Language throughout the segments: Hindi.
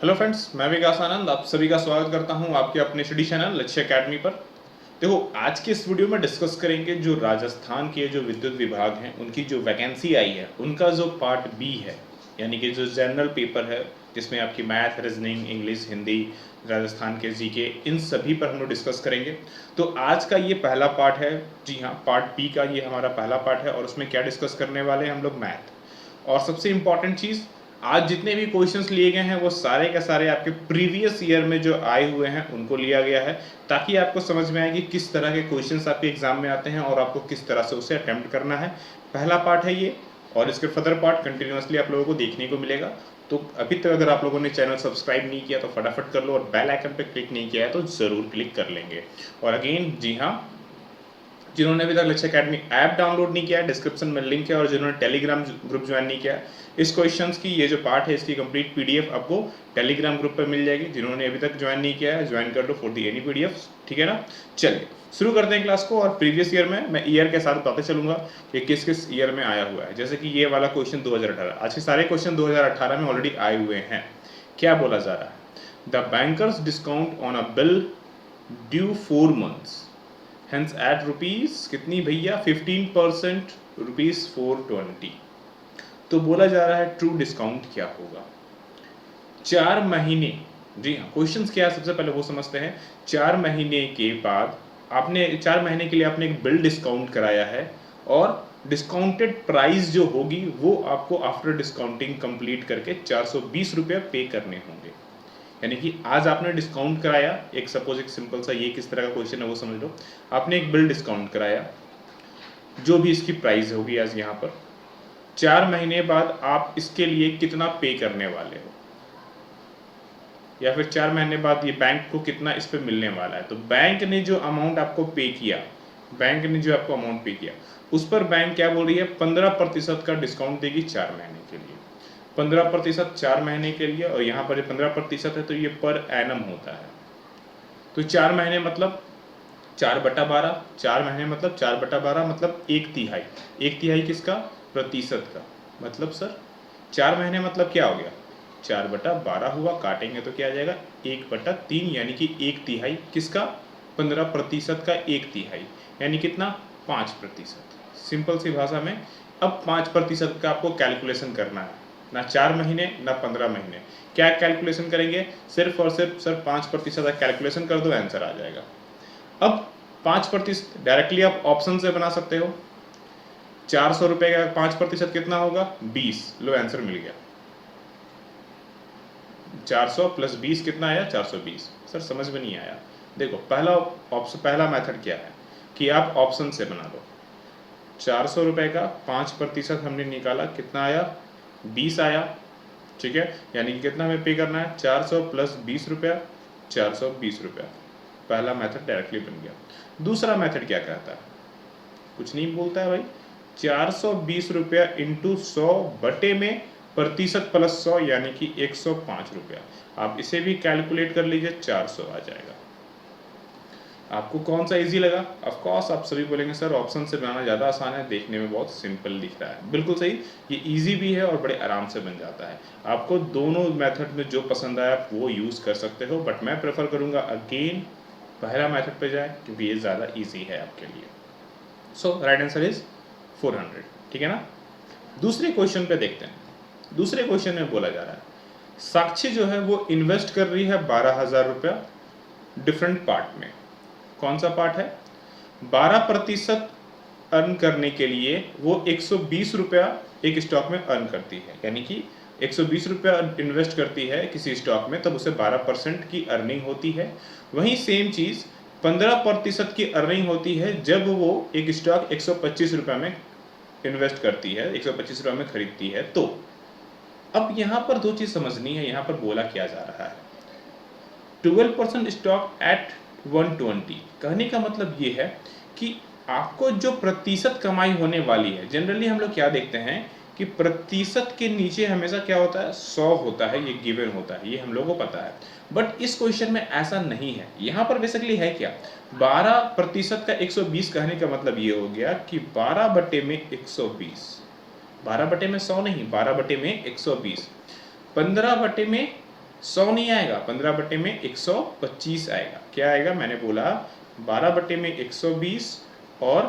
हेलो फ्रेंड्स, मैं विकास आनंद आप सभी का स्वागत करता हूं आपके अपने स्टडी चैनल लक्ष्य एकेडमी पर। देखो, आज के इस वीडियो में डिस्कस करेंगे जो राजस्थान के जो विद्युत विभाग हैं उनकी जो वैकेंसी आई है उनका जो पार्ट बी है, यानी कि जो जनरल पेपर है जिसमें आपकी math, reasoning, English, Hindi, Rajasthan के जीके, इन सभी पर हम लोग डिस्कस करेंगे। तो आज का ये पहला पार्ट है। जी हाँ, पार्ट बी का ये हमारा पहला पार्ट है और उसमें क्या डिस्कस करने वाले हैं हम लोग? मैथ। और सबसे इंपॉर्टेंट चीज़, आज जितने भी क्वेश्चंस लिए गए हैं वो सारे के सारे आपके प्रीवियस ईयर में जो आए हुए हैं उनको लिया गया है, ताकि आपको समझ में आए कि किस तरह के क्वेश्चंस आपके एग्जाम में आते हैं और आपको किस तरह से उसे अटेम्प्ट करना है। पहला पार्ट है ये, और इसके फर्दर पार्ट कंटिन्यूसली आप लोगों को देखने को मिलेगा। तो अभी तक अगर आप लोगों ने चैनल सब्सक्राइब नहीं किया तो फटाफट कर लो, और बेल आइकन पर क्लिक नहीं किया है तो ज़रूर क्लिक कर लेंगे। और अगेन, जी हाँ, जिन्होंने अभी तक लक्ष्य एकेडमी ऐप डाउनलोड नहीं किया है, डिस्क्रिप्शन में लिंक है, और जिन्होंने टेलीग्राम ग्रुप ज्वाइन नहीं किया है, इस क्वेश्चंस की ये जो पार्ट है इसकी कंप्लीट पीडीएफ आपको टेलीग्राम ग्रुप पर मिल जाएगी। जिन्होंने अभी तक ज्वाइन नहीं किया है, ज्वाइन कर लो फॉर दी एनी पीडीएफ, ठीक है ना। चलिए शुरू करते हैं क्लास को। और प्रीवियस ईयर में मैं ईयर के साथ बताते चलूंगा कि किस किस ईयर में आया हुआ है। जैसे कि ये वाला क्वेश्चन 2018, आज के सारे क्वेश्चन 2018 में ऑलरेडी आए हुए हैं। क्या बोला जा रहा है? The banker's discount on a bill due 4 months hence eight rupees कितनी भैया? 15%, रुपीज 420। तो बोला जा रहा है ट्रू डिस्काउंट क्या होगा 4 महीने। जी हाँ, क्वेश्चंस क्या है सबसे पहले वो समझते हैं। 4 महीने के बाद आपने 4 महीने के लिए आपने एक बिल डिस्काउंट कराया है, और डिस्काउंटेड प्राइस जो होगी वो आपको आफ्टर डिस्काउंटिंग कंप्लीट करके 420 रुपये पे करने होंगे। यानी कि आज आपने डिस्काउंट कराया, एक सपोज एक सिंपल सा ये किस तरह का क्वेश्चन है वो समझ लो। आपने एक बिल डिस्काउंट कराया, जो भी इसकी प्राइस होगी आज यहाँ पर, 4 महीने बाद आप इसके लिए कितना पे करने वाले हो, या फिर 4 महीने बाद ये बैंक को कितना इस पे मिलने वाला है। तो बैंक ने जो अमाउंट आपको पे किया, बैंक ने जो आपको अमाउंट पे किया, उस पर बैंक क्या बोल रही है? 15% का डिस्काउंट देगी 4 महीने के लिए। 15% 4 महीने के लिए, और यहाँ पर 15% है तो ये पर एनम होता है। तो 4 महीने मतलब 4/12, 4 महीने मतलब 4/12 मतलब 1/3। 1/3 किसका? प्रतिशत का। मतलब सर 4 महीने मतलब क्या हो गया? 4/12 हुआ, काटेंगे तो क्या आ जाएगा? 1/3, यानी कि 1/3 किसका? 15% का 1/3, यानी कितना? 5%। सिंपल सी भाषा में अब 5% का आपको कैलकुलेशन करना है, ना 4 महीने ना 15 महीने। क्या कैलकुलेशन करेंगे? सिर्फ और सिर्फ सर 5% कैलकुलेशन कर दो, आंसर आ जाएगा। अब 5% डायरेक्टली आप ऑप्शन से बना सकते हो। 400 रुपए का 5% कितना होगा? 20। लो, आंसर मिल गया। 400 + 20 कितना आया? 420। सर समझ में नहीं आया। देखो, पहला मेथड क्या है कि आप ऑप्शन से बना दो। 400 रुपए का 5% हमने निकाला, कितना आया? 20 आया, ठीक है। यानी कि कितना हमें पे करना है? 400 + 20 रुपया, 420 रुपया। पहला मेथड डायरेक्टली बन गया। दूसरा मेथड क्या कहता है? कुछ नहीं बोलता है भाई। 420 रुपया इंटू 100 बटे में प्रतिशत प्लस 100, यानी कि 105 रुपया। आप इसे भी कैलकुलेट कर लीजिए, 400 आ जाएगा। आपको कौन सा इजी लगा? ऑफ कोर्स आप सभी बोलेंगे सर ऑप्शन से बनाना ज़्यादा आसान है, देखने में बहुत सिंपल दिख रहा है। बिल्कुल सही, ये इजी भी है और बड़े आराम से बन जाता है। आपको दोनों मेथड में जो पसंद आया आप वो यूज़ कर सकते हो, बट मैं प्रेफर करूँगा अगेन पहला मेथड पे जाए, क्योंकि ये ज़्यादा ईजी है आपके लिए। सो राइट आंसर इज 400, ठीक है ना। दूसरे क्वेश्चन पे देखते हैं। दूसरे क्वेश्चन में बोला जा रहा है साक्षी जो है वो इन्वेस्ट कर रही है 12,000 रुपया डिफरेंट पार्ट में। कौन सा पार्ट है? 12% अर्न करने के लिए वो 120 रुपया एक स्टॉक में अर्न करती है, यानी कि 120 रुपया इन्वेस्ट करती है किसी स्टॉक में, तब उसे 12% की अर्निंग होती है। वहीं सेम चीज़ 15% की अर्निंग होती है जब वो एक स्टॉक 125 रुपये में इन्वेस्ट करती है, 125 रुपये में खरीदती है। तो अब यहाँ पर दो चीज़ समझनी है। यहाँ पर बोला क्या जा रहा है? 12% स्टॉक एट 120। कहने का मतलब ये है कि आपको जो प्रतिशत कमाई होने वाली है, जनरली हम लोग क्या देखते हैं कि प्रतिशत के नीचे हमेशा क्या होता है? 100 होता है, ये गिवन होता है, ये हम लोगों को पता है। बट इस क्वेश्चन में ऐसा नहीं है। यहाँ पर बेसिकली है क्या? 12% का 120, कहने का मतलब ये हो गया कि 12 बटे में 120, 12 बटे में 100 नहीं, 12 बटे में 120, 15 बटे में 100 नहीं आएगा, 15 बटे में 125 आएगा। क्या आएगा, मैंने बोला 12 बटे में 120 और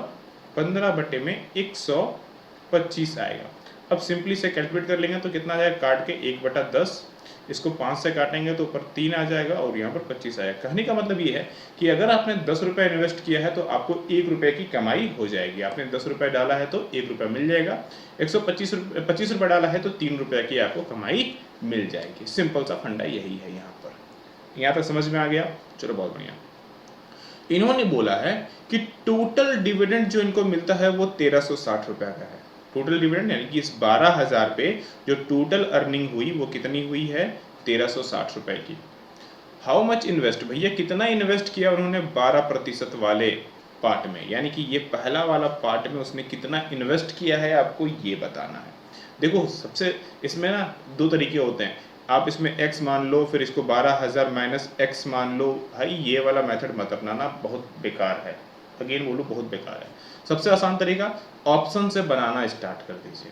15 बटे में 125 आएगा। अब सिंपली से कैलकुलेट कर लेंगे तो कितना आ जाएगा, काट के 1/10, इसको 5 से काटेंगे तो ऊपर 3 आ जाएगा और यहाँ पर 25 आएगा। कहने का मतलब ये है कि अगर आपने 10 रुपये इन्वेस्ट किया है तो आपको 1 रुपये की कमाई हो जाएगी। आपने 10 रुपये डाला है तो 1 रुपया मिल जाएगा, 25 रुपये डाला है तो 3 रुपये की आपको कमाई मिल जाएगी। सिंपल सा फंडा यही है यहाँ पर। यहाँ तक समझ में आ गया, चलो बहुत बढ़िया। इन्होंने बोला है कि टोटल डिविडेंड जो इनको मिलता है वो 1360 रुपया का है। टोटल डिविडेंड यानी कि इस 12,000 पे जो टोटल अर्निंग हुई वो कितनी हुई है, 1360 रुपए की। हाउ मच इन्वेस्ट, भैया कितना इन्वेस्ट किया उन्होंने 12% वाले पार्ट में, यानी कि ये पहला वाला पार्ट में उसने कितना इन्वेस्ट किया है आपको ये बताना है। देखो सबसे इसमें ना 2 तरीके होते हैं, आप इसमें x मान लो फिर इसको 12,000 माइनस x मान लो। भाई ये वाला मेथड मत अपनाना, बहुत बेकार है। अगेन बोलो बहुत बेकार है। सबसे आसान तरीका ऑप्शन से बनाना स्टार्ट कर दीजिए।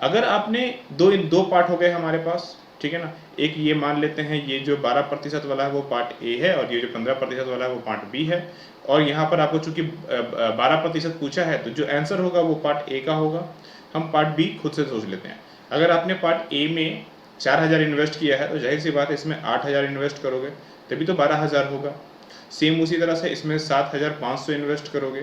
अगर आपने दो पार्ट हो गए हमारे पास, ठीक है ना, एक ये मान लेते हैं ये जो 12% वाला है वो पार्ट ए है और ये जो 15% वाला है वो पार्ट बी है। और यहाँ पर आपको चूंकि 12% पूछा है तो जो आंसर होगा वो पार्ट ए का होगा। हम पार्ट बी खुद से सोच लेते हैं। अगर आपने पार्ट ए में 4,000 इन्वेस्ट किया है तो जाहिर सी बात है इसमें 8,000 इन्वेस्ट करोगे तभी तो 12,000 होगा। सेम उसी तरह से इसमें 7,500 इन्वेस्ट करोगे,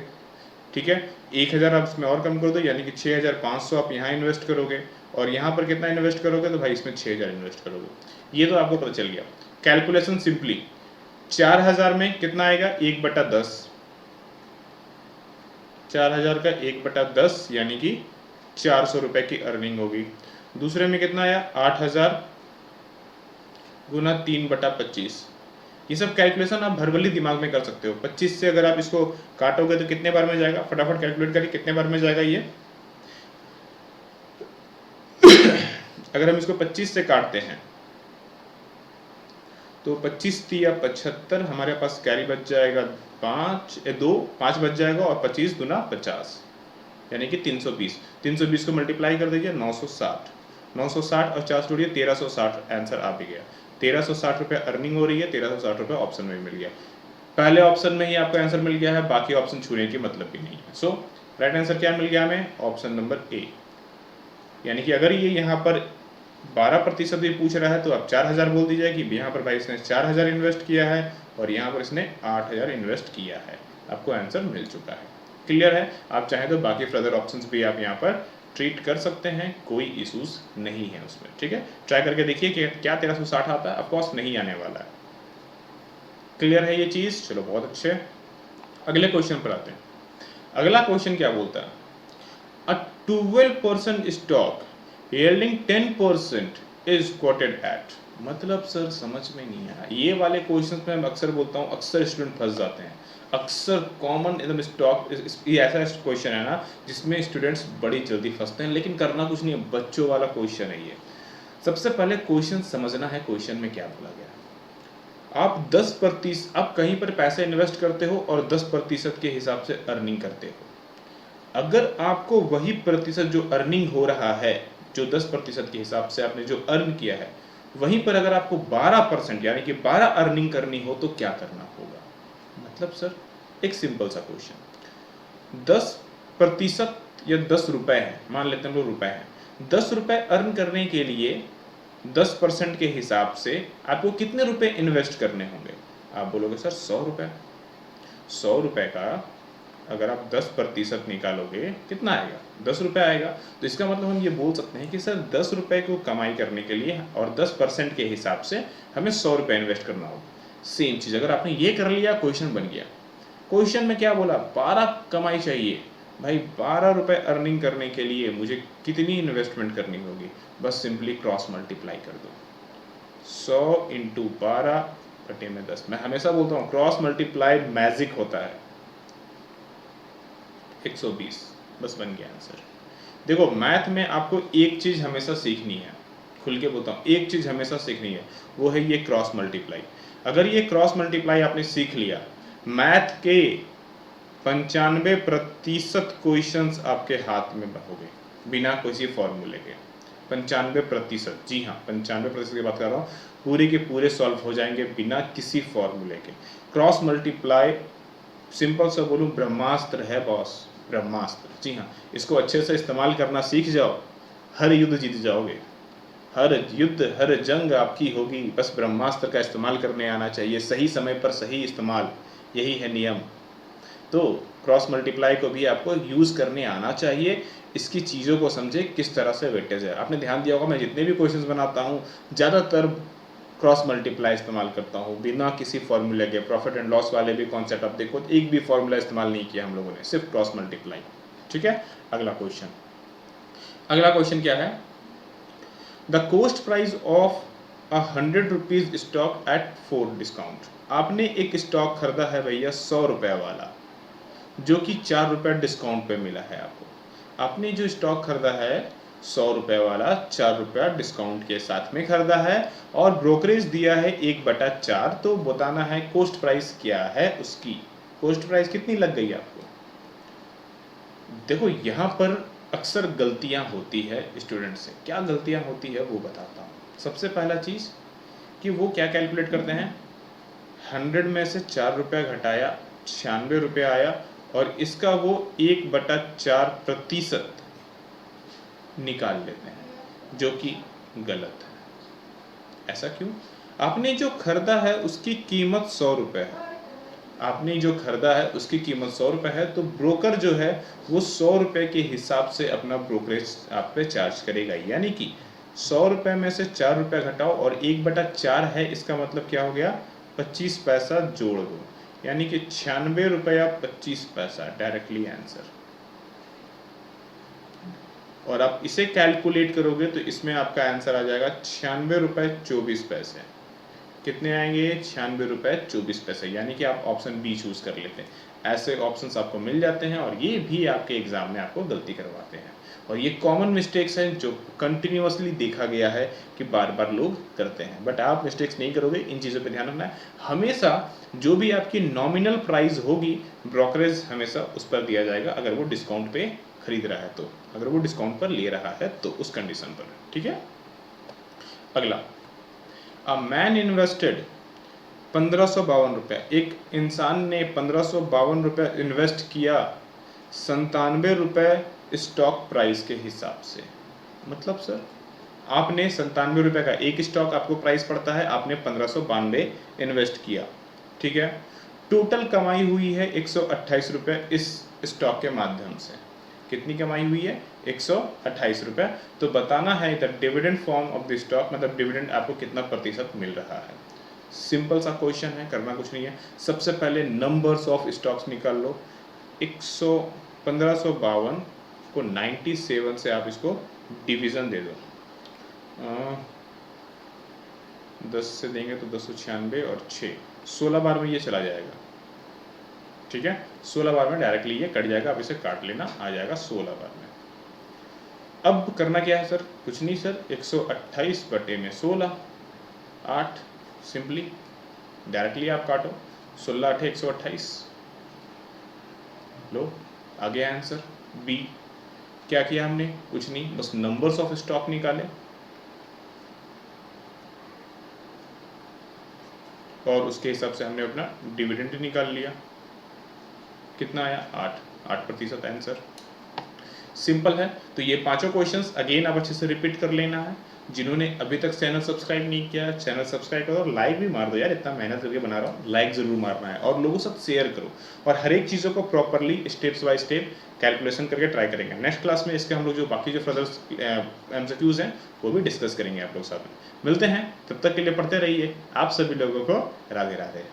ठीक है, 1,000 आप इसमें और कम कर दो यानी कि 6,500 आप यहाँ इन्वेस्ट करोगे और यहाँ पर कितना इन्वेस्ट करोगे तो भाई इसमें 6,000 इन्वेस्ट करोगे। ये तो आपको पता चल गया। कैलकुलेशन सिंपली 4,000 में कितना आएगा, 1/10, 4,000 का 1/10 यानी कि 400 रुपए की अर्निंग होगी। दूसरे में कितना आया, 8,000 गुना 3/25। ये सब कैलकुलेशन आप भरभली दिमाग में कर सकते हो। 25 से अगर आप इसको काटोगे तो कितने बार में जाएगा, फटाफट कैलकुलेट करिए कितने बार में जाएगा ये। अगर हम इसको 25 से काटते हैं तो 25 या 75, हमारे पास कैरी बच जाएगा 5 बच जाएगा और 25 गुना 50 यानी कि 320। 320 को मल्टीप्लाई कर दीजिए 960, 960 और 4 जोड़िए 1360, आंसर आ भी गया। 1360 रुपये अर्निंग हो रही है, 1360 रुपये ऑप्शन में मिल गया। पहले ऑप्शन में ही आपको आंसर मिल गया है, बाकी ऑप्शन छूने की मतलब भी नहीं है। सो राइट आंसर क्या मिल गया हमें, ऑप्शन नंबर ए। यानी कि अगर ये यहाँ पर 12% भी पूछ रहा है तो आप 4,000 बोल दीजिए कि यहाँ पर भाई इसने 4,000 इन्वेस्ट किया है और यहाँ पर इसने 8,000 इन्वेस्ट किया है, आपको आंसर मिल चुका है। क्लियर है। आप चाहें तो बाकी फर्दर ऑप्शंस भी आप यहाँ पर ट्रीट कर सकते हैं, कोई इश्यूज नहीं है उसमें, ठीक है। ट्राई करके देखिए कि क्या 1360 आता है, ऑफकोर्स नहीं आने वाला है। क्लियर है ये चीज, चलो बहुत अच्छे। अगले क्वेश्चन पर आते हैं। अगला क्वेश्चन क्या बोलता है, अ 12% stock yielding 10% is quoted at। मतलब सर समझ में नहीं आया। ये वाले क्वेश्चंस में मैं अक्सर बोलता हूँ, अक्सर स्टूडेंट फंस जाते हैं। अक्सर कॉमन एकदम स्टॉक, ये ऐसा क्वेश्चन है ना जिसमें स्टूडेंट्स बड़ी जल्दी फंसते हैं, लेकिन करना कुछ नहीं है, बच्चों वाला क्वेश्चन है ये। सबसे पहले क्वेश्चन समझना है, क्वेश्चन में क्या बोला गया है। आप 10%, आप कहीं पर पैसे इन्वेस्ट करते हो और 10% के हिसाब से अर्निंग करते हो। अगर आपको वही प्रतिशत जो अर्निंग हो रहा है, जो 10% के हिसाब से आपने जो अर्न किया है, वहीं पर अगर आपको 12% यानी कि 12 अर्निंग करनी हो तो क्या करना होगा। मतलब सर एक सिंपल सा क्वेश्चन, 10% या 10 रुपए है, मान लेते हैं हम लोग रुपए हैं, 10 रुपए अर्न करने के लिए 10% के हिसाब से आपको कितने रुपए इन्वेस्ट करने होंगे। आप बोलोगे सर 100 रुपए। 100 रुपए का अगर आप 10% निकालोगे कितना आएगा, 10 रुपये आएगा। तो इसका मतलब हम ये बोल सकते हैं कि सर 10 रुपये को कमाई करने के लिए और 10% के हिसाब से हमें 100 रुपये इन्वेस्ट करना होगा। सेम चीज़ अगर आपने ये कर लिया, क्वेश्चन बन गया। क्वेश्चन में क्या बोला, 12 कमाई चाहिए। भाई 12 रुपये अर्निंग करने के लिए मुझे कितनी इन्वेस्टमेंट करनी होगी, बस सिंपली क्रॉस मल्टीप्लाई कर दो। 100 इंटू 12 बटे में 10। मैं हमेशा बोलता हूँ क्रॉस मल्टीप्लाई मैजिक होता है। 120, बस बन गया आंसर। देखो मैथ में आपको एक चीज हमेशा सीखनी है, खुल के बोलता हूँ, एक चीज हमेशा सीखनी है, वो है ये क्रॉस मल्टीप्लाई। अगर ये क्रॉस मल्टीप्लाई आपने सीख लिया, मैथ के 95% क्वेश्चंस आपके हाथ में हो गए बिना किसी फॉर्मूले के। 95%, जी हाँ 95% की बात कर रहा हूँ, पूरे के पूरे सॉल्व हो जाएंगे बिना किसी फॉर्मूले के। क्रॉस मल्टीप्लाई सिंपल सा बोलूँ ब्रह्मास्त्र है बॉस, ब्रह्मास्त्र। जी हाँ, इसको अच्छे से इस्तेमाल करना सीख जाओ, हर युद्ध जीत जाओगे, हर युद्ध हर जंग आपकी होगी। बस ब्रह्मास्त्र का इस्तेमाल करने आना चाहिए, सही समय पर सही इस्तेमाल, यही है नियम। तो क्रॉस मल्टीप्लाई को भी आपको यूज़ करने आना चाहिए। इसकी चीज़ों को समझे किस तरह से वेटेज है। आपने ध्यान दिया होगा मैं जितने भी क्वेश्चंस बनाता हूँ ज़्यादातर क्रॉस मल्टीप्लाई इस्तेमाल करता हूँ बिना किसी फॉर्मूले के। प्रॉफिट एंड लॉस वाले भी कॉन्सेप्ट आप देखो, एक भी फॉर्मूला इस्तेमाल नहीं किया हम लोगों ने, सिर्फ क्रॉस मल्टीप्लाई। ठीक है, अगला क्वेश्चन क्या है? The coast price of 100 rupees stock at 4 discount. आपने एक स्टॉक खरीदा है भैया 100 रुपये वाला, जो कि 4 रुपये डिस्काउंट पे मिला है आपको। आपने जो स्टॉक खरीदा है 100 रुपये वाला, 4 रुपया डिस्काउंट के साथ में खरीदा है और ब्रोकरेज दिया है 1/4। तो बताना है कोस्ट प्राइस क्या है उसकी। कोस्ट प्राइस कितनी लग गई आपको? देखो यहाँ पर अक्सर गलतियाँ होती है स्टूडेंट से। क्या गलतियाँ होती है वो बताता हूँ। सबसे पहला चीज़ कि वो क्या कैलकुलेट करते हैं, 100 में से 4 रुपया घटाया 96 रुपये आया और इसका वो 1/4% निकाल लेते हैं, जो कि गलत है। ऐसा क्यों? आपने जो खरीदा है उसकी कीमत 100 रुपये है, आपने जो खरीदा है उसकी कीमत 100 रुपये है, तो ब्रोकर जो है वो 100 रुपये के हिसाब से अपना ब्रोकरेज आप पे चार्ज करेगा। यानी कि 100 रुपये में से 4 रुपये घटाओ और 1/4 है, इसका मतलब क्या हो गया, 25 पैसा जोड़ दो, यानी कि 96 रुपया 25 पैसा, डायरेक्टली आंसर। और आप इसे कैलकुलेट करोगे तो इसमें आपका आंसर आ जाएगा 96 रुपये 24 पैसे। कितने आएंगे? 96 रुपये 24 पैसे। यानी कि आप ऑप्शन बी चूज कर लेते हैं। ऐसे ऑप्शंस आपको मिल जाते हैं और ये भी आपके एग्जाम में आपको गलती करवाते हैं। और ये कॉमन मिस्टेक्स हैं जो कंटिन्यूअसली देखा गया है कि बार बार लोग करते हैं, बट आप मिस्टेक्स नहीं करोगे। इन चीज़ों पे ध्यान रखना है। हमेशा जो भी आपकी नॉमिनल प्राइस होगी ब्रोकरेज हमेशा उस पर दिया जाएगा, अगर वो डिस्काउंट पे खरीद रहा है तो, अगर वो डिस्काउंट पर ले रहा है तो उस कंडीशन पर। ठीक है, अगला, अ मैन इन्वेस्टेड 1552 रुपये। एक इंसान ने 1552 रुपये इन्वेस्ट किया 97 रुपये स्टॉक प्राइस के हिसाब से। मतलब सर आपने 97 रुपये का एक स्टॉक आपको प्राइस पड़ता है, आपने 1592 इन्वेस्ट किया। ठीक है, टोटल कमाई हुई है 128 रुपये इस स्टॉक के माध्यम से। कितनी कमाई हुई है? 128 रुपये। तो बताना है the dividend form of the stock, मतलब डिविडेंड आपको कितना प्रतिशत मिल रहा है। सिंपल सा क्वेश्चन है, करना कुछ नहीं है। सबसे पहले नंबर्स ऑफ स्टॉक्स निकाल लो। 1552 को 97 से आप इसको डिवीजन दे दो। 10 से देंगे तो 296 और 6, 16 बार में ये चला जाएगा। ठीक है, 16 बार में डायरेक्टली ये कट जाएगा। आप इसे काट लेना, आ जाएगा 16 बार में। अब करना क्या है सर? कुछ नहीं सर, 128 बटे में 16, 8, सिंपली डायरेक्टली आप काटो। 16 8 128, लो आ गया आंसर बी। क्या किया हमने? कुछ नहीं, बस नंबर्स ऑफ स्टॉक निकाले और उसके हिसाब से हमने अपना डिविडेंड निकाल लिया। कितना आया? 8% आंसर। सिंपल है। तो ये पांचों क्वेश्चंस अगेन आप अच्छे से रिपीट कर लेना है। जिन्होंने अभी तक चैनल सब्सक्राइब नहीं किया, चैनल सब्सक्राइब करो और लाइक भी मार दो यार, इतना मेहनत करके बना रहा हूँ, लाइक जरूर मारना है और लोगों के साथ शेयर करो। और हर एक चीज़ों को properly steps by step calculation करके ट्राई करेंगे। नेक्स्ट क्लास में इसके हम लोग जो बाकी जो फर्दर एमसीक्यूज हैं वो भी डिस्कस करेंगे आप लोग साथ में। मिलते हैं, तब तक के लिए पढ़ते रहिए। आप सभी लोगों को राधे राधे।